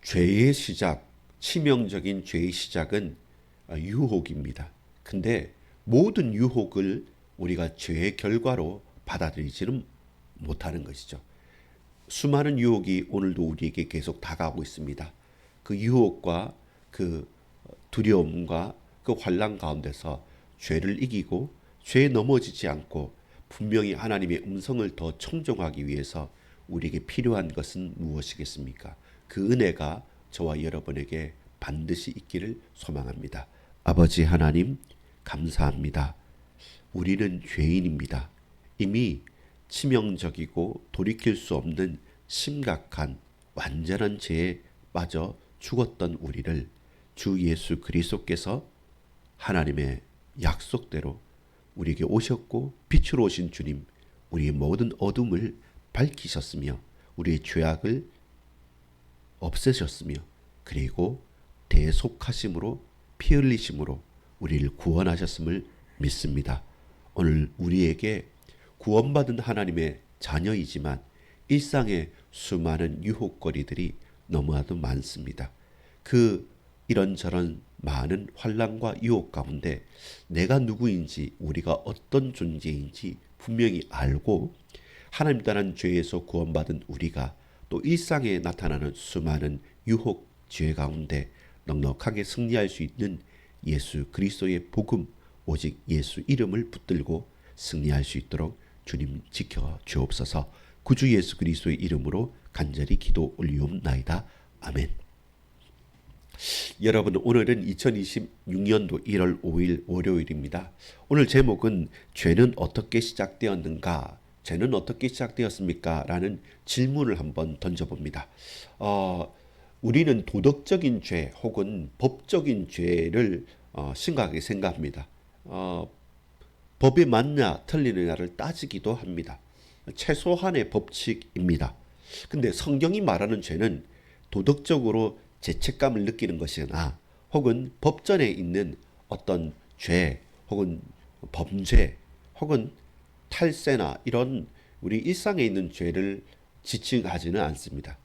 죄의 시작, 치명적인 죄의 시작은 유혹입니다. 근데 모든 유혹을 우리가 죄의 결과로 받아들이지는 못하는 것이죠. 수많은 유혹이 오늘도 우리에게 계속 다가오고 있습니다. 그 유혹과 그 두려움과 그 환난 가운데서 죄를 이기고 죄에 넘어지지 않고 분명히 하나님의 음성을 더 청종하기 위해서 우리에게 필요한 것은 무엇이겠습니까? 그 은혜가 저와 여러분에게 반드시 있기를 소망합니다. 아버지 하나님, 감사합니다. 우리는 죄인입니다. 이미 치명적이고 돌이킬 수 없는 심각한 완전한 죄에 빠져 죽었던 우리를 주 예수 그리스도께서 하나님의 약속대로 우리에게 오셨고 빛으로 오신 주님, 우리의 모든 어둠을 밝히셨으며 우리의 죄악을 없애셨으며 그리고 대속하심으로 피 흘리심으로 우리를 구원하셨음을 믿습니다. 오늘 우리에게 구원받은 하나님의 자녀이지만 일상의 수많은 유혹거리들이 너무나도 많습니다. 그 이런저런 많은 환난과 유혹 가운데 내가 누구인지 우리가 어떤 존재인지 분명히 알고 하나님 따른 죄에서 구원받은 우리가 또 일상에 나타나는 수많은 유혹, 죄 가운데 넉넉하게 승리할 수 있는 예수 그리스도의 복음, 오직 예수 이름을 붙들고 승리할 수 있도록 주님 지켜 주옵소서. 구주 예수 그리스도의 이름으로 간절히 기도 올리옵나이다. 아멘. 여러분, 오늘은 2026년도 1월 5일 월요일입니다. 오늘 제목은 죄는 어떻게 시작되었는가? 죄는 어떻게 시작되었습니까? 라는 질문을 한번 던져봅니다. 우리는 도덕적인 죄 혹은 법적인 죄를 심각하게 생각합니다. 법이 맞냐 틀리느냐를 따지기도 합니다. 최소한의 법칙입니다. 근데 성경이 말하는 죄는 도덕적으로 죄책감을 느끼는 것이나 혹은 법전에 있는 어떤 죄 혹은 범죄 혹은 탈세나 이런 우리 일상에 있는 죄를 지칭하지는 않습니다.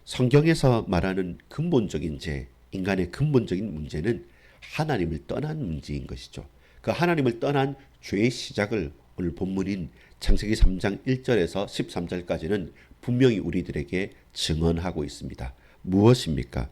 성경에서 말하는 근본적인 죄, 인간의 근본적인 문제는 하나님을 떠난 문제인 것이죠. 그 하나님을 떠난 죄의 시작을 오늘 본문인 창세기 3장 1절에서 13절까지는 분명히 우리들에게 증언하고 있습니다. 무엇입니까?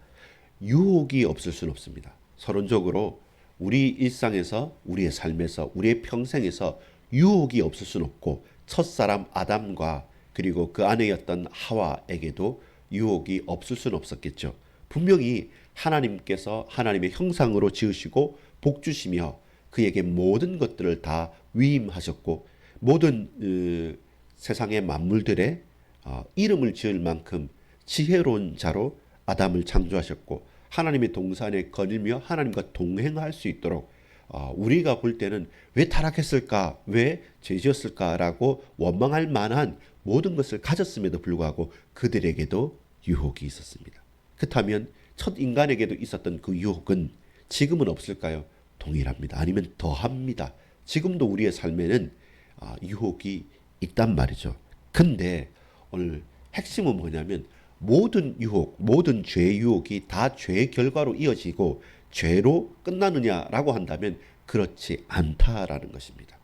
유혹이 없을 수는 없습니다. 서론적으로 우리 일상에서, 우리의 삶에서, 우리의 평생에서 유혹이 없을 수는 없고 첫사람 아담과 그리고 그 아내였던 하와에게도 유혹이 없을 수는 없었겠죠. 분명히 하나님께서 하나님의 형상으로 지으시고 복 주시며 그에게 모든 것들을 다 위임하셨고 모든 세상의 만물들의 이름을 지을 만큼 지혜로운 자로 아담을 창조하셨고 하나님의 동산에 거닐며 하나님과 동행할 수 있도록 우리가 볼 때는 왜 타락했을까? 왜 죄지었을까라고 원망할 만한 모든 것을 가졌음에도 불구하고 그들에게도 유혹이 있었습니다. 그렇다면 첫 인간에게도 있었던 그 유혹은 지금은 없을까요? 동일합니다. 아니면 더합니다. 지금도 우리의 삶에는 유혹이 있단 말이죠. 근데 오늘 핵심은 뭐냐면 모든 유혹, 모든 죄의 유혹이 다 죄의 결과로 이어지고 죄로 끝나느냐라고 한다면 그렇지 않다라는 것입니다.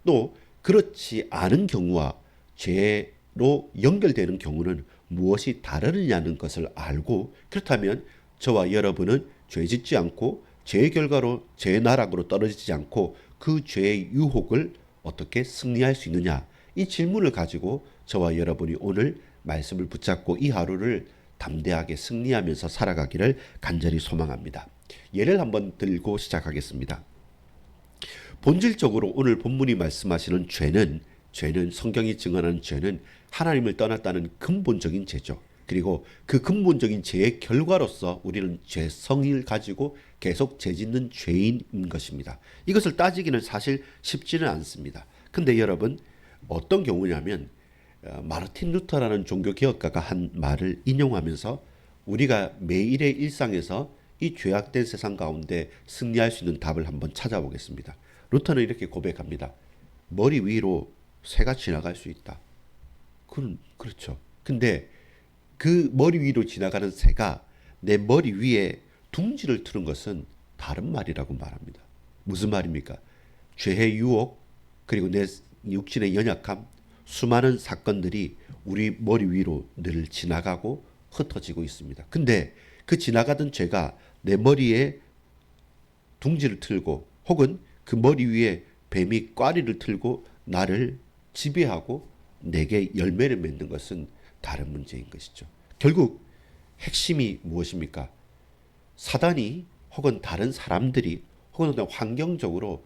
또 그렇지 않은 경우와 죄로 연결되는 경우는 무엇이 다르느냐는 것을 알고 그렇다면 저와 여러분은 죄 짓지 않고 죄의 결과로 죄의 나락으로 떨어지지 않고 그 죄의 유혹을 어떻게 승리할 수 있느냐 이 질문을 가지고 저와 여러분이 오늘 말씀을 붙잡고 이 하루를 담대하게 승리하면서 살아가기를 간절히 소망합니다. 예를 한번 들고 시작하겠습니다. 본질적으로 오늘 본문이 말씀하시는 죄는 성경이 증언하는 죄는 하나님을 떠났다는 근본적인 죄죠. 그리고 그 근본적인 죄의 결과로서 우리는 죄성을 가지고 계속 죄짓는 죄인인 것입니다. 이것을 따지기는 사실 쉽지는 않습니다. 근데 여러분 어떤 경우냐면 마르틴 루터라는 종교개혁가가 한 말을 인용하면서 우리가 매일의 일상에서 이 죄악된 세상 가운데 승리할 수 있는 답을 한번 찾아보겠습니다. 루터는 이렇게 고백합니다. 머리 위로 새가 지나갈 수 있다. 그렇죠. 근데 그 머리 위로 지나가는 새가 내 머리 위에 둥지를 트는 것은 다른 말이라고 말합니다. 무슨 말입니까? 죄의 유혹, 그리고 내 육신의 연약함, 수많은 사건들이 우리 머리 위로 늘 지나가고 흩어지고 있습니다. 근데 그 지나가던 죄가 내 머리에 둥지를 틀고 혹은 그 머리 위에 뱀이 꽈리를 틀고 나를 지배하고 내게 열매를 맺는 것은 다른 문제인 것이죠. 결국 핵심이 무엇입니까? 사단이 혹은 다른 사람들이 혹은 환경적으로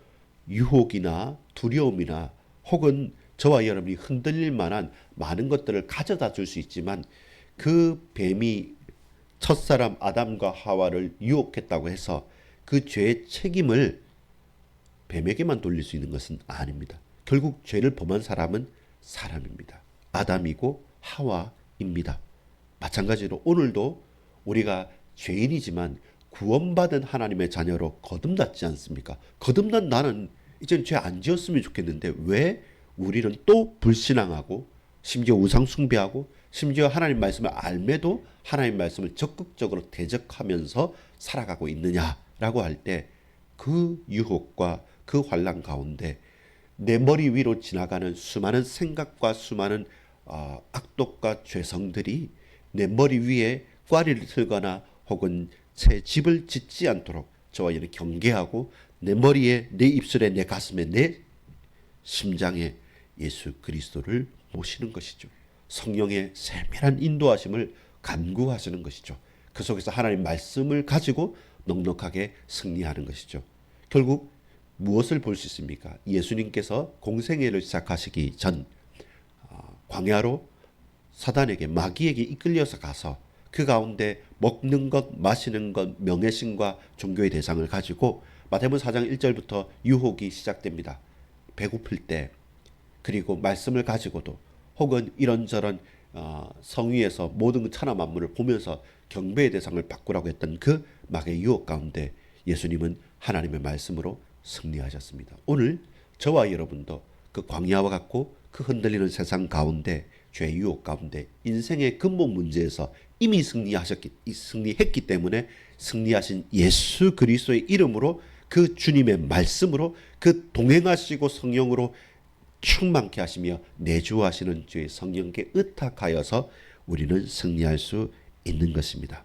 유혹이나 두려움이나 혹은 저와 여러분이 흔들릴 만한 많은 것들을 가져다 줄 수 있지만 그 뱀이 첫사람 아담과 하와를 유혹했다고 해서 그 죄의 책임을 뱀에게만 돌릴 수 있는 것은 아닙니다. 결국 죄를 범한 사람은 사람입니다. 아담이고 하와입니다. 마찬가지로 오늘도 우리가 죄인이지만 구원받은 하나님의 자녀로 거듭났지 않습니까? 거듭난 나는 이제는 죄 안 지었으면 좋겠는데 왜 우리는 또 불신앙하고 심지어 우상 숭배하고 심지어 하나님 말씀을 알매도 하나님 말씀을 적극적으로 대적하면서 살아가고 있느냐라고 할 때 그 유혹과 그 환난 가운데 내 머리 위로 지나가는 수많은 생각과 수많은 악독과 죄성들이 내 머리 위에 꽈리를 틀거나 혹은 새 집을 짓지 않도록 저와 여러분 경계하고 내 머리에 내 입술에 내 가슴에 내 심장에 예수 그리스도를 모시는 것이죠. 성령의 세밀한 인도하심을 간구하시는 것이죠. 그 속에서 하나님 말씀을 가지고 넉넉하게 승리하는 것이죠. 결국 무엇을 볼 수 있습니까? 예수님께서 공생애를 시작하시기 전 광야로 사단에게 마귀에게 이끌려서 가서 그 가운데 먹는 것, 마시는 것, 명예심과 종교의 대상을 가지고 마태복음 4장 1절부터 유혹이 시작됩니다. 배고플 때 그리고 말씀을 가지고도 혹은 이런저런 성위에서 모든 천하 만물을 보면서 경배의 대상을 바꾸라고 했던 그 마귀의 유혹 가운데 예수님은 하나님의 말씀으로 승리하셨습니다. 오늘 저와 여러분도 그 광야와 같고 그 흔들리는 세상 가운데 죄의 유혹 가운데 인생의 근본 문제에서 이미 승리했기 때문에 승리하신 예수 그리스도의 이름으로 그 주님의 말씀으로 그 동행하시고 성령으로 충만케 하시며 내주하시는 주의 성령께 의탁하여서 우리는 승리할 수 있는 것입니다.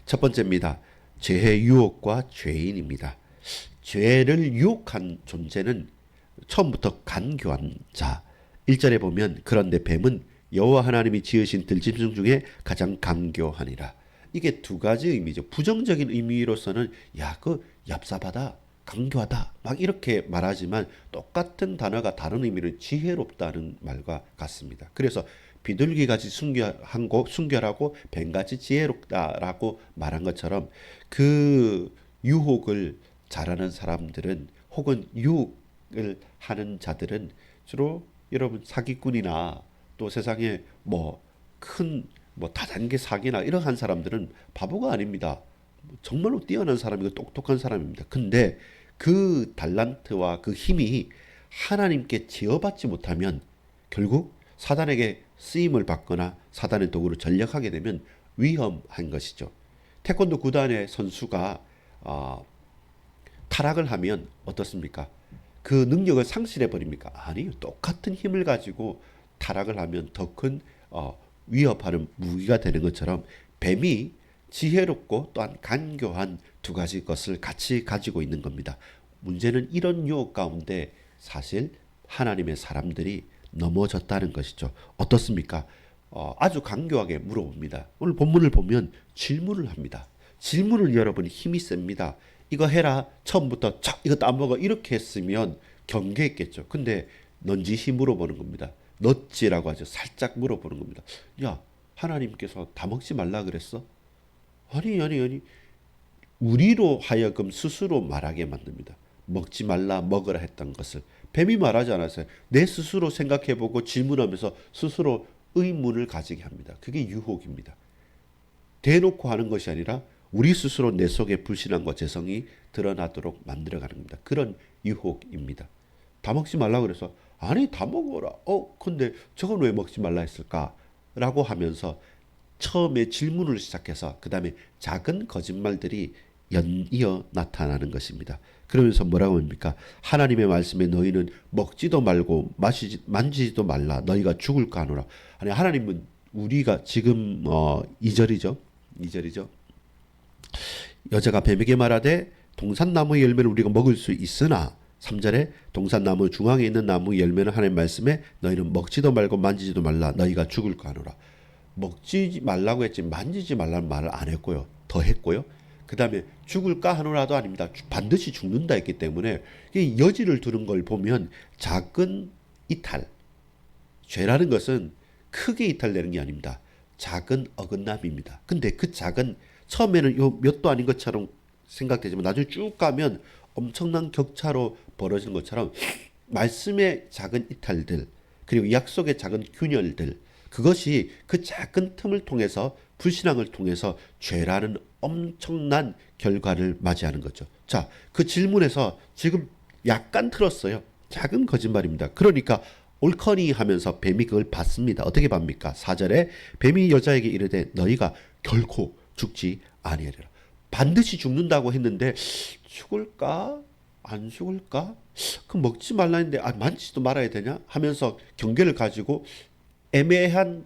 첫 번째입니다. 죄의 유혹과 죄인입니다. 죄를 유혹한 존재는 처음부터 간교한 자. 1절에 보면 그런데 뱀은 여호와 하나님이 지으신 들짐승 중에 가장 간교하니라. 이게 두 가지 의미죠. 부정적인 의미로서는 그 얍삽하다, 간교하다 막 이렇게 말하지만 똑같은 단어가 다른 의미는 지혜롭다는 말과 같습니다. 그래서 비둘기같이 순결하고 뱀같이 지혜롭다라고 말한 것처럼 그 유혹을 잘하는 사람들은 혹은 유혹을 하는 자들은 주로 여러분 사기꾼이나 또 세상에 큰 다단계 사기나 이러한 사람들은 바보가 아닙니다. 정말로 뛰어난 사람이고 똑똑한 사람입니다. 근데 그 달란트와 그 힘이 하나님께 제어받지 못하면 결국 사단에게 쓰임을 받거나 사단의 도구로 전역하게 되면 위험한 것이죠. 태권도 구단의 선수가 타락을 하면 어떻습니까? 그 능력을 상실해 버립니까? 아니요. 똑같은 힘을 가지고 타락을 하면 더 큰 위협하는 무기가 되는 것처럼 뱀이 지혜롭고 또한 간교한 두 가지 것을 같이 가지고 있는 겁니다. 문제는 이런 유혹 가운데 사실 하나님의 사람들이 넘어졌다는 것이죠. 어떻습니까? 아주 간교하게 물어봅니다. 오늘 본문을 보면 질문을 합니다. 질문을 여러분 힘이 셉니다. 이거 해라. 처음부터 이것도 안 먹어. 이렇게 했으면 경계했겠죠. 근데 넌지시 물어보는 겁니다. 넛지라고 하죠. 살짝 물어보는 겁니다. 야, 하나님께서 다 먹지 말라 그랬어? 아니. 우리로 하여금 스스로 말하게 만듭니다. 먹지 말라 먹으라 했던 것을 뱀이 말하지 않았어요. 내 스스로 생각해보고 질문하면서 스스로 의문을 가지게 합니다. 그게 유혹입니다. 대놓고 하는 것이 아니라 우리 스스로 내 속에 불신앙과 재성이 드러나도록 만들어가는 겁니다. 그런 유혹입니다. 다 먹지 말라 그래서 아니 다 먹어라. 근데 저건 왜 먹지 말라 했을까? 라고 하면서 처음에 질문을 시작해서 그 다음에 작은 거짓말들이 연이어 나타나는 것입니다. 그러면서 뭐라고 합니까? 하나님의 말씀에 너희는 먹지도 말고 만지지도 말라. 너희가 죽을까 하노라. 아니 하나님은 우리가 지금 2절이죠. 2절이죠. 여자가 뱀에게 말하되 동산나무의 열매를 우리가 먹을 수 있으나 3절에 동산나무 중앙에 있는 나무 열매는 하나님의 말씀에 너희는 먹지도 말고 만지지도 말라. 너희가 죽을까 하노라. 먹지 말라고 했지 만지지 말라는 말을 안 했고요. 더 했고요. 그 다음에 죽을까 하노라도 아닙니다. 반드시 죽는다 했기 때문에 이 여지를 두는 걸 보면 작은 이탈, 죄라는 것은 크게 이탈되는 게 아닙니다. 작은 어긋남입니다. 근데 그 작은 처음에는 요 몇도 아닌 것처럼 생각되지만 나중에 쭉 가면 엄청난 격차로 벌어지는 것처럼 말씀의 작은 이탈들 그리고 약속의 작은 균열들 그것이 그 작은 틈을 통해서 불신앙을 통해서 죄라는 엄청난 결과를 맞이하는 거죠. 자, 그 질문에서 지금 약간 틀었어요. 작은 거짓말입니다. 그러니까 옳거니 하면서 뱀이 그걸 받습니다. 어떻게 받습니까? 4절에 뱀이 여자에게 이르되 너희가 결코 죽지 아니하리라. 반드시 죽는다고 했는데 죽을까? 안 죽을까? 그 먹지 말라 했는데 만지지도 말아야 되냐? 하면서 경계를 가지고 애매한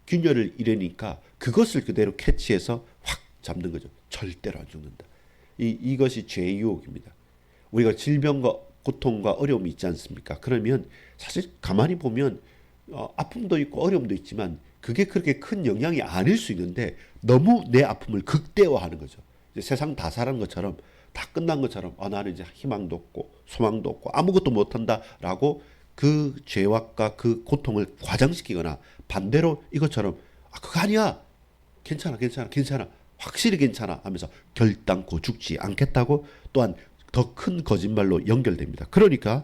균열을 이르니까 그것을 그대로 캐치해서 확 잡는 거죠. 절대로 안 죽는다. 이것이 죄의 유혹입니다. 우리가 질병과 고통과 어려움이 있지 않습니까? 그러면 사실 가만히 보면 아픔도 있고 어려움도 있지만 그게 그렇게 큰 영향이 아닐 수 있는데 너무 내 아픔을 극대화하는 거죠. 이제 세상 다 살은 것처럼 다 끝난 것처럼 나는 이제 희망도 없고 소망도 없고 아무것도 못한다라고 그 죄악과 그 고통을 과장시키거나 반대로 이것처럼 그거 아니야 괜찮아 괜찮아 괜찮아 확실히 괜찮아 하면서 결단코 죽지 않겠다고 또한 더 큰 거짓말로 연결됩니다. 그러니까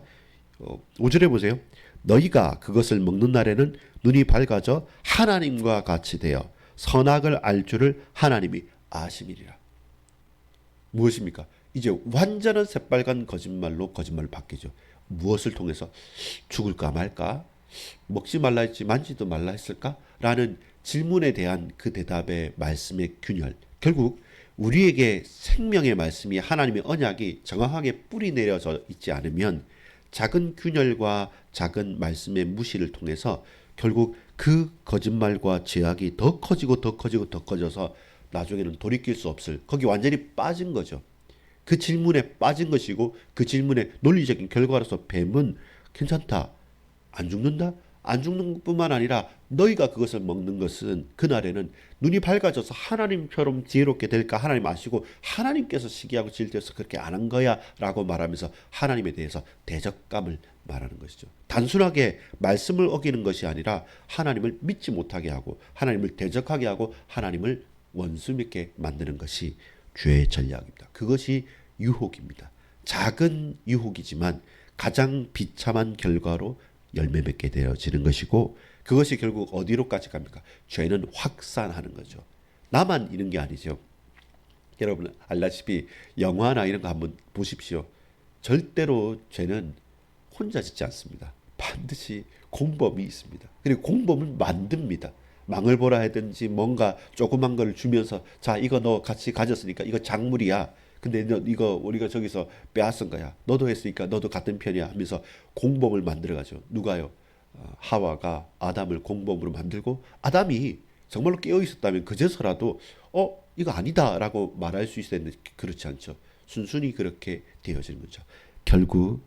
5절에 보세요. 너희가 그것을 먹는 날에는 눈이 밝아져 하나님과 같이 되어 선악을 알 줄을 하나님이 아심이리라. 무엇입니까? 이제 완전한 새빨간 거짓말로 거짓말을 바뀌죠. 무엇을 통해서 죽을까 말까? 먹지 말라 했지 만지도 말라 했을까? 라는 질문에 대한 그 대답의 말씀의 균열. 결국 우리에게 생명의 말씀이 하나님의 언약이 정확하게 뿌리 내려져 있지 않으면 작은 균열과 작은 말씀의 무시를 통해서 결국 그 거짓말과 죄악이 더 커지고 더 커지고 더 커져서 나중에는 돌이킬 수 없을 거기 완전히 빠진 거죠. 그 질문에 빠진 것이고 그 질문의 논리적인 결과로서 뱀은 괜찮다. 안 죽는다? 안 죽는 것뿐만 아니라 너희가 그것을 먹는 것은 그날에는 눈이 밝아져서 하나님처럼 지혜롭게 될까 하나님 아시고 하나님께서 시기하고 질투해서 그렇게 안 한 거야 라고 말하면서 하나님에 대해서 대적감을 말하는 것이죠. 단순하게 말씀을 어기는 것이 아니라 하나님을 믿지 못하게 하고 하나님을 대적하게 하고 하나님을 원수 믿게 만드는 것이 죄의 전략입니다. 그것이 유혹입니다. 작은 유혹이지만 가장 비참한 결과로 열매 맺게 되어지는 것이고 그것이 결국 어디로까지 갑니까? 죄는 확산하는 거죠. 나만 이런 게 아니죠. 여러분 알다시피 영화나 이런 거 한번 보십시오. 절대로 죄는 혼자 짓지 않습니다. 반드시 공범이 있습니다. 그리고 공범을 만듭니다. 망을 보라 하든지 뭔가 조그만 걸 주면서 자 이거 너 같이 가졌으니까 이거 작물이야. 근데 너 이거 우리가 저기서 빼앗은 거야. 너도 했으니까 너도 같은 편이야 하면서 공범을 만들어가죠. 누가요? 하와가 아담을 공범으로 만들고 아담이 정말로 깨어 있었다면 그제서라도 이거 아니다라고 말할 수 있었는데 그렇지 않죠. 순순히 그렇게 되어지는 거죠. 결국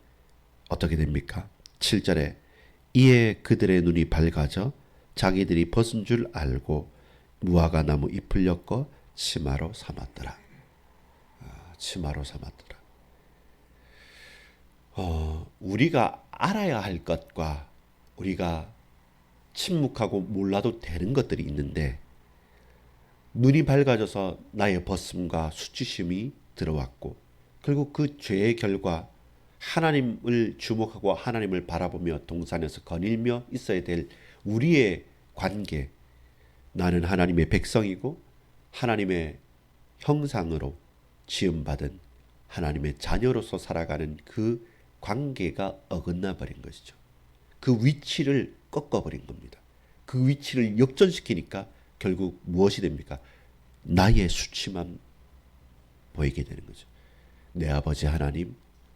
어떻게 됩니까? 7절에 이에 그들의 눈이 밝아져 자기들이 벗은 줄 알고 무화과 나무 잎을 엮어 치마로 삼았더라. 치마로 삼았더라. 우리가 알아야 할 것과 우리가 침묵하고 몰라도 되는 것들이 있는데 눈이 밝아져서 나의 벗음과 수치심이 들어왔고 결국 그 죄의 결과 하나님을 주목하고 하나님을 바라보며 동산에서 거닐며 있어야 될 우리의 관계 나는 하나님의 백성이고 하나님의 형상으로 지음받은 하나님의 자녀로서 살아가는 그 관계가 어긋나 버린 것이죠. 그 위치를 꺾어버린 겁니다. 그 위치를 역전시키니까 결국 무엇이 됩니까? 나의 수치만 보이게 되는 거죠. 내 아버지 하나님,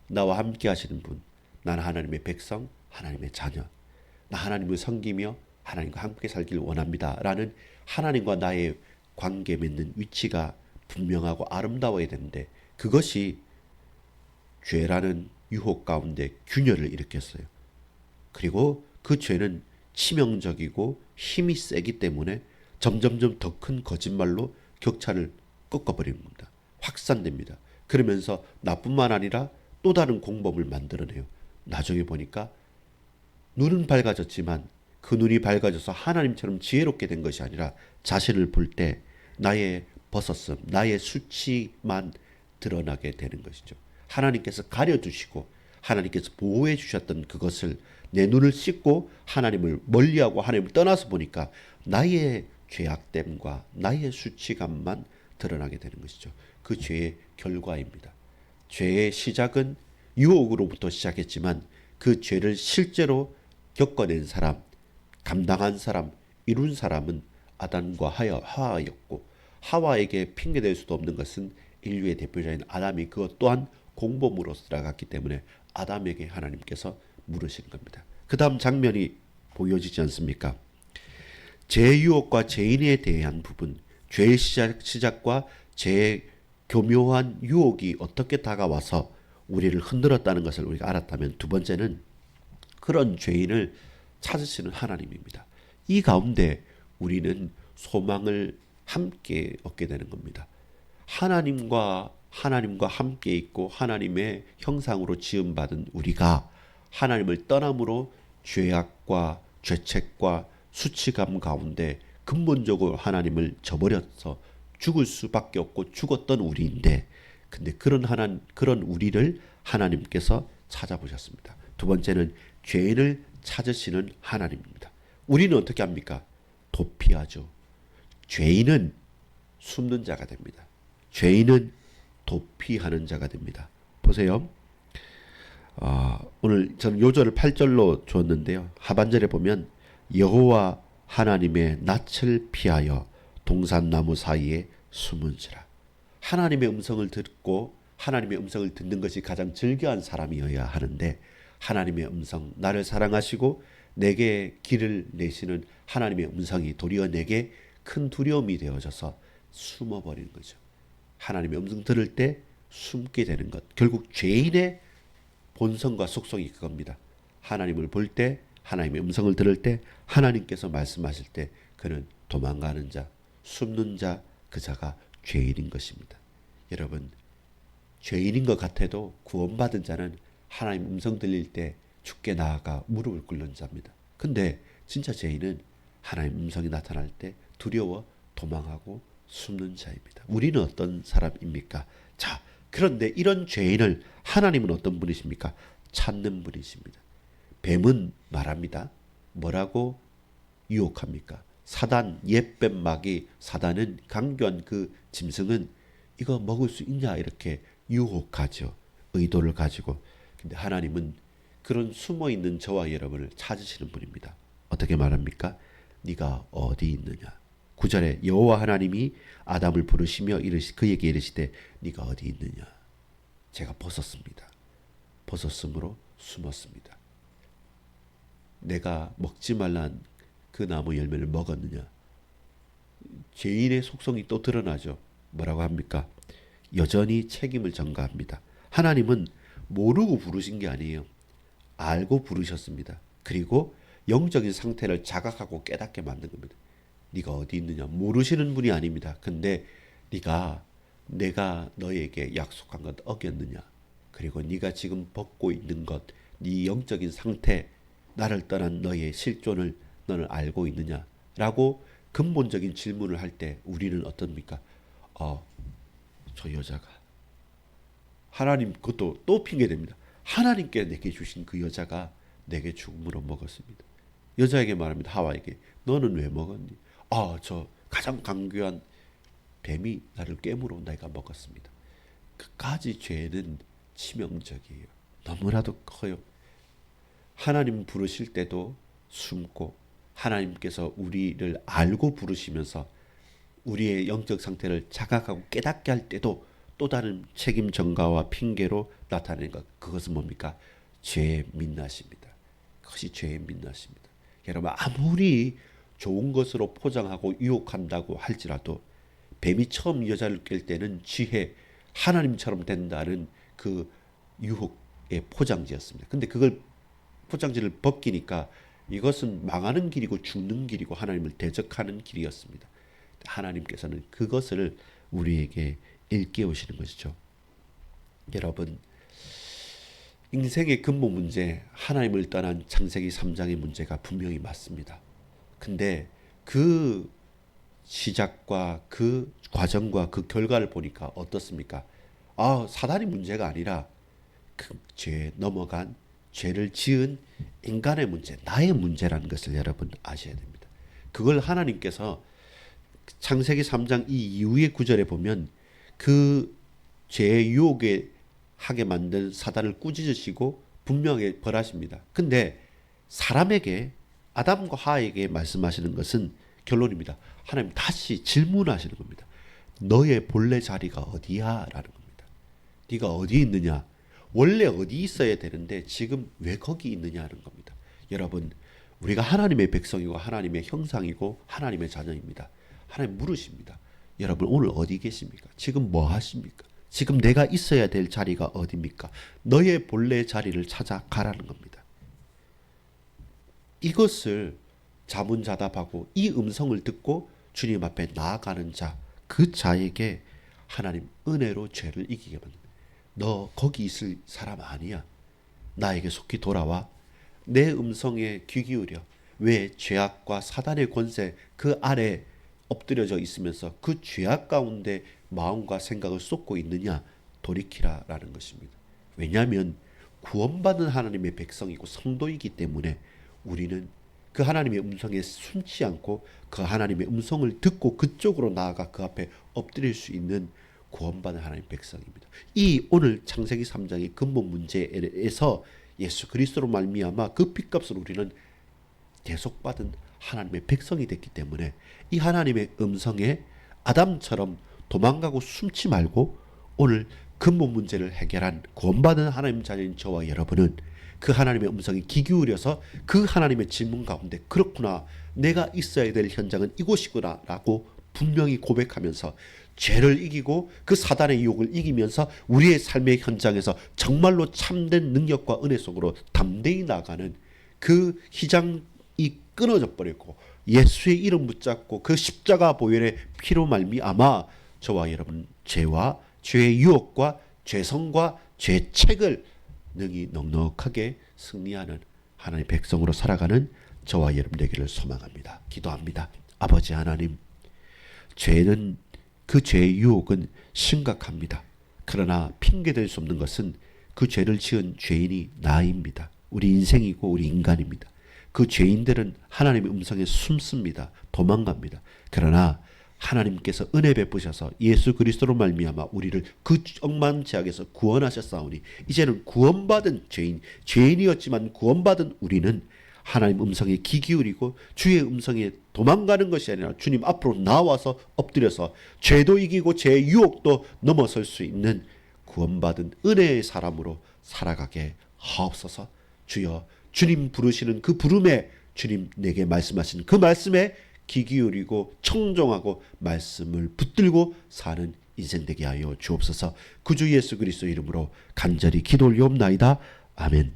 나와 함께 하시는 분, 나는 하나님의 백성, 하나님의 자녀, 나 하나님을 섬기며 하나님과 함께 살기를 원합니다 라는 하나님과 나의 관계 맺는 위치가 분명하고 아름다워야 되는데, 그것이 죄라는 유혹 가운데 균열을 일으켰어요. 그리고 그 죄는 치명적이고 힘이 세기 때문에 점점점 더 큰 거짓말로 격차를 꺾어버리는 겁니다. 확산됩니다. 그러면서 나뿐만 아니라 또 다른 공범을 만들어내요. 나중에 보니까 눈은 밝아졌지만 그 눈이 밝아져서 하나님처럼 지혜롭게 된 것이 아니라 자신을 볼 때 나의 벗었음, 나의 수치만 드러나게 되는 것이죠. 하나님께서 가려주시고 하나님께서 보호해 주셨던 그것을 내 눈을 씻고 하나님을 멀리하고 하나님을 떠나서 보니까 나의 죄악됨과 나의 수치감만 드러나게 되는 것이죠. 그 죄의 결과입니다. 죄의 시작은 유혹으로부터 시작했지만 그 죄를 실제로 겪어낸 사람, 감당한 사람, 이룬 사람은 아담과 하와였고, 하와에게 핑계댈 수도 없는 것은 인류의 대표자인 아담이 그것 또한 공범으로 들어갔기 때문에 아담에게 하나님께서 물으신 겁니다. 그 다음 장면이 보여지지 않습니까? 죄의 유혹과 죄인에 대한 부분, 죄의 시작과 죄의 교묘한 유혹이 어떻게 다가와서 우리를 흔들었다는 것을 우리가 알았다면, 두 번째는 그런 죄인을 찾으시는 하나님입니다. 이 가운데 우리는 소망을 함께 얻게 되는 겁니다. 하나님과 함께 있고 하나님의 형상으로 지음받은 우리가 하나님을 떠남으로 죄악과 죄책과 수치감 가운데 근본적으로 하나님을 저버려서 죽을 수밖에 없고 죽었던 우리인데, 근데 그런 우리를 하나님께서 찾아보셨습니다. 두 번째는 죄인을 찾으시는 하나님입니다. 우리는 어떻게 합니까? 도피하죠. 죄인은 숨는 자가 됩니다. 죄인은 도피하는 자가 됩니다. 보세요. 오늘 저는 요절을 8절로 주었는데요. 하반절에 보면 여호와 하나님의 낯을 피하여 동산나무 사이에 숨은지라. 하나님의 음성을 듣고 하나님의 음성을 듣는 것이 가장 즐거운 사람이어야 하는데, 하나님의 음성, 나를 사랑하시고 내게 길을 내시는 하나님의 음성이 도리어 내게 큰 두려움이 되어져서 숨어버리는 거죠. 하나님의 음성 들을 때 숨게 되는 것. 결국 죄인의 본성과 속성이 그겁니다. 하나님을 볼 때, 하나님의 음성을 들을 때, 하나님께서 말씀하실 때 그는 도망가는 자, 숨는 자, 그 자가 죄인인 것입니다. 여러분, 죄인인 것 같아도 구원받은 자는 하나님 음성 들릴 때 죽게 나아가 무릎을 꿇는 자입니다. 근데 진짜 죄인은 하나님 음성이 나타날 때 두려워 도망하고 숨는 자입니다. 우리는 어떤 사람입니까? 자, 그런데 이런 죄인을 하나님은 어떤 분이십니까? 찾는 분이십니다. 뱀은 말합니다. 뭐라고 유혹합니까? 사단, 옛뱀 마귀 사단은, 강교한 그 짐승은 이거 먹을 수 있냐 이렇게 유혹하죠. 의도를 가지고. 근데 하나님은 그런 숨어있는 저와 여러분을 찾으시는 분입니다. 어떻게 말합니까? 네가 어디 있느냐. 9절에 여호와 하나님이 아담을 부르시며 그에게 이르시되 네가 어디 있느냐. 제가 벗었습니다. 벗었으므로 숨었습니다. 내가 먹지 말란 그 나무 열매를 먹었느냐. 죄인의 속성이 또 드러나죠. 뭐라고 합니까? 여전히 책임을 전가합니다. 하나님은 모르고 부르신 게 아니에요. 알고 부르셨습니다. 그리고 영적인 상태를 자각하고 깨닫게 만든 겁니다. 네가 어디 있느냐. 모르시는 분이 아닙니다. 근데 내가 너에게 약속한 것 어겼느냐. 그리고 네가 지금 벗고 있는 것, 네 영적인 상태, 나를 떠난 너의 실존을 너는 알고 있느냐 라고 근본적인 질문을 할 때 우리는 어떻습니까? 저 여자가, 하나님 그것도 또 핑계됩니다. 하나님께 내게 주신 그 여자가 내게 죽음으로 먹었습니다. 여자에게 말합니다. 하와에게. 너는 왜 먹었니? 저 가장 강교한 뱀이 나를 깨물어 내가 먹었습니다. 그까지 죄는 치명적이에요. 너무나도 커요. 하나님 부르실 때도 숨고, 하나님께서 우리를 알고 부르시면서 우리의 영적 상태를 자각하고 깨닫게 할 때도 또 다른 책임 전가와 핑계로 나타내는 것. 그것은 뭡니까? 죄의 민낯입니다. 그것이 죄의 민낯입니다. 여러분, 아무리 좋은 것으로 포장하고 유혹한다고 할지라도 뱀이 처음 여자를 깰 때는 지혜, 하나님처럼 된다는 그 유혹의 포장지였습니다. 근데 그걸 포장지를 벗기니까 이것은 망하는 길이고 죽는 길이고 하나님을 대적하는 길이었습니다. 하나님께서는 그것을 우리에게 일깨우시는 것이죠. 여러분, 인생의 근본 문제, 하나님을 떠난 창세기 3장의 문제가 분명히 맞습니다. 근데 그 시작과 그 과정과 그 결과를 보니까 어떻습니까? 사단이 문제가 아니라 그 죄에 넘어간, 죄를 지은 인간의 문제, 나의 문제라는 것을 여러분 아셔야 됩니다. 그걸 하나님께서 창세기 3장 이 이후의 구절에 보면 그 죄의 유혹에 하게 만든 사단을 꾸짖으시고 분명하게 벌하십니다. 근데 사람에게, 아담과 하에게 말씀하시는 것은 결론입니다. 하나님 다시 질문하시는 겁니다. 너의 본래 자리가 어디야? 라는 겁니다. 네가 어디 있느냐? 원래 어디 있어야 되는데 지금 왜 거기 있느냐는 겁니다. 여러분, 우리가 하나님의 백성이고 하나님의 형상이고 하나님의 자녀입니다. 하나님 물으십니다. 여러분, 오늘 어디 계십니까? 지금 뭐 하십니까? 지금 내가 있어야 될 자리가 어디입니까? 너의 본래 자리를 찾아가라는 겁니다. 이것을 자문자답하고 이 음성을 듣고 주님 앞에 나아가는 자, 그 자에게 하나님 은혜로 죄를 이기게 만듭니다. 너 거기 있을 사람 아니야. 나에게 속히 돌아와. 내 음성에 귀 기울여. 왜 죄악과 사단의 권세 그 아래 엎드려져 있으면서 그 죄악 가운데 마음과 생각을 쏟고 있느냐? 돌이키라라는 것입니다. 왜냐하면 구원받은 하나님의 백성이고 성도이기 때문에 우리는 그 하나님의 음성에 숨지 않고 그 하나님의 음성을 듣고 그쪽으로 나아가 그 앞에 엎드릴 수 있는 구원받은 하나님의 백성입니다. 이 오늘 창세기 3장의 근본 문제에서 예수 그리스도로 말미암아 그 핏값을 우리는 대속받은 하나님의 백성이 됐기 때문에 이 하나님의 음성에 아담처럼 도망가고 숨지 말고 오늘 근본 문제를 해결한 구원받은 하나님 자녀인 저와 여러분은 그 하나님의 음성에 귀 기울여서 그 하나님의 질문 가운데 그렇구나, 내가 있어야 될 현장은 이곳이구나 라고 분명히 고백하면서 죄를 이기고 그 사단의 유혹을 이기면서 우리의 삶의 현장에서 정말로 참된 능력과 은혜 속으로 담대히 나가는 그 희장이 끊어져 버렸고 예수의 이름 붙잡고 그 십자가 보혈의 피로 말미암아 저와 여러분 죄와 죄의 유혹과 죄성과 죄책을 능히 넉넉하게 승리하는 하나님의 백성으로 살아가는 저와 여러분 되기를 소망합니다. 기도합니다. 아버지 하나님, 죄는 그 죄의 유혹은 심각합니다. 그러나 핑계될 수 없는 것은 그 죄를 지은 죄인이 나입니다. 우리 인생이고 우리 인간입니다. 그 죄인들은 하나님의 음성에 숨습니다. 도망갑니다. 그러나 하나님께서 은혜 베푸셔서 예수 그리스도로 말미암아 우리를 그 억만 죄악에서 구원하셨사오니 이제는 구원받은 죄인이었지만 구원받은 우리는 하나님 음성에 귀 기울이고 주의 음성에 도망가는 것이 아니라 주님 앞으로 나와서 엎드려서 죄도 이기고 죄의 유혹도 넘어설 수 있는 구원받은 은혜의 사람으로 살아가게 하옵소서. 주여, 주님 부르시는 그 부름에 주님 내게 말씀하신 그 말씀에 귀 기울이고 청종하고 말씀을 붙들고 사는 인생 되게 하여 주옵소서. 구주 예수 그리스도 이름으로 간절히 기도 올리옵나이다. 아멘.